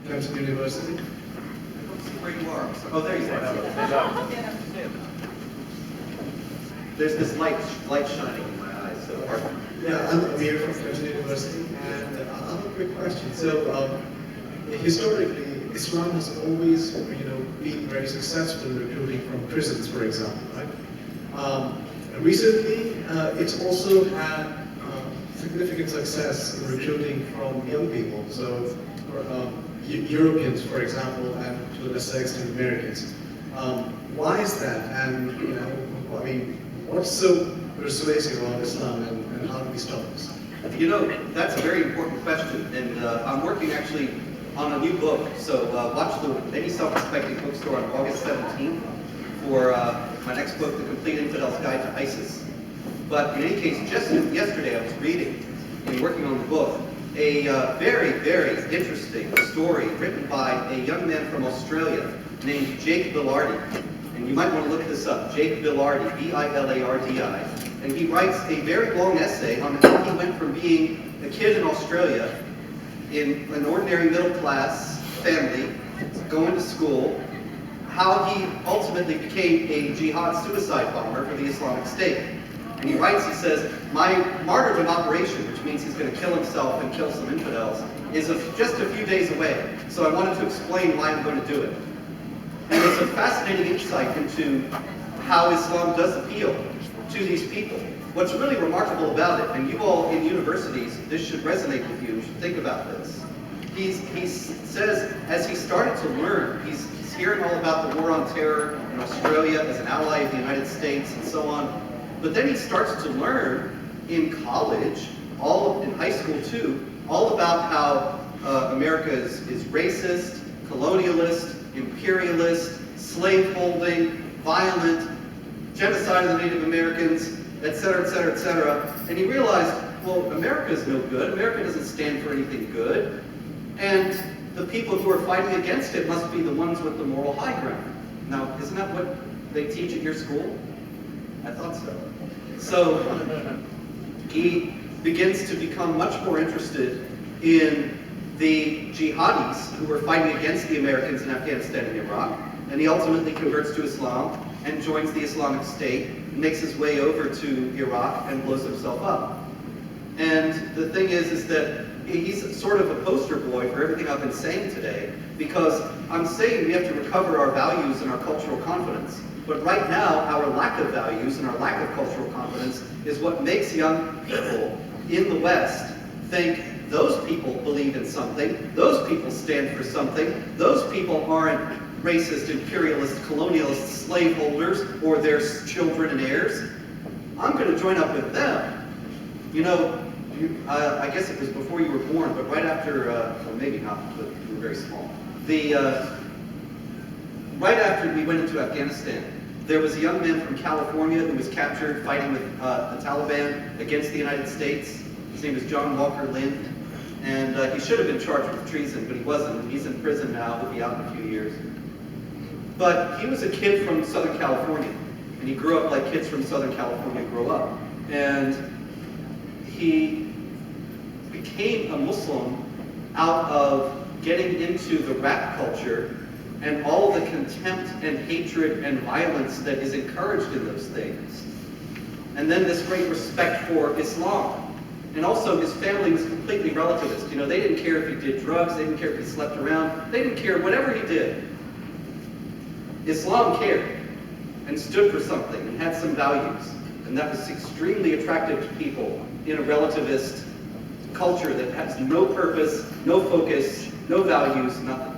Clemson University. I don't see where you are. Oh, there you are. There's this light shining in my eyes, so pardon. Yeah, I'm Amir from Clemson University, and I have a quick question. So, historically, Islam has always, been very successful in recruiting from prisons, for example, right? Recently, it's also had significant success in recruiting from young people. So, Europeans, for example, and to a lesser extent, Americans. Why is that? And what's so persuasive about Islam, and how do we stop this? That's a very important question, and I'm working actually on a new book. So watch any self-respecting bookstore on August 17th for my next book, The Complete Infidel's Guide to ISIS. But in any case, just yesterday I was reading and working on the book a very, very interesting story written by a young man from Australia named Jake Bilardi. And you might want to look this up, Jake Bilardi, B-I-L-A-R-D-I. And he writes a very long essay on how he went from being a kid in Australia in an ordinary middle-class family, going to school, how he ultimately became a jihad suicide bomber for the Islamic State. And he writes, he says, my martyrdom operation, which means he's going to kill himself and kill some infidels, is just a few days away. So I wanted to explain why I'm going to do it. And it's a fascinating insight into how Islam does appeal to these people. What's really remarkable about it, and you all in universities, this should resonate with you, you should think about this. He says, as he started to learn, he's hearing all about the war on terror in Australia as an ally of the United States and so on. But then he starts to learn in college, in high school too, all about how America is racist, colonialist, imperialist, slaveholding, violent, genocide of the Native Americans, etc., etc., etc. And he realized, well, America is no good. America doesn't stand for anything good. And the people who are fighting against it must be the ones with the moral high ground. Now, isn't that what they teach at your school? I thought so. So he begins to become much more interested in the jihadis who were fighting against the Americans in Afghanistan and Iraq. And he ultimately converts to Islam and joins the Islamic State, makes his way over to Iraq and blows himself up. And the thing is that he's sort of a poster boy for everything I've been saying today, because I'm saying we have to recover our values and our cultural confidence. But right now, our lack of values and our lack of cultural confidence is what makes young people in the West think those people believe in something, those people stand for something, those people aren't racist, imperialist, colonialist slaveholders or their children and heirs. I'm going to join up with them. I guess it was before you were born, but right after, well, maybe not, but you were very small. Right after we went into Afghanistan, there was a young man from California who was captured fighting with the Taliban against the United States. His name was John Walker Lind, and he should have been charged with treason, but he wasn't. He's in prison now. He'll be out in a few years. But he was a kid from Southern California, and he grew up like kids from Southern California grow up. And he became a Muslim out of getting into the rap culture and all the contempt and hatred and violence that is encouraged in those things. And then this great respect for Islam. And also his family was completely relativist. They didn't care if he did drugs, they didn't care if he slept around, they didn't care whatever he did. Islam cared and stood for something and had some values. And that was extremely attractive to people in a relativist culture that has no purpose, no focus, no values, nothing.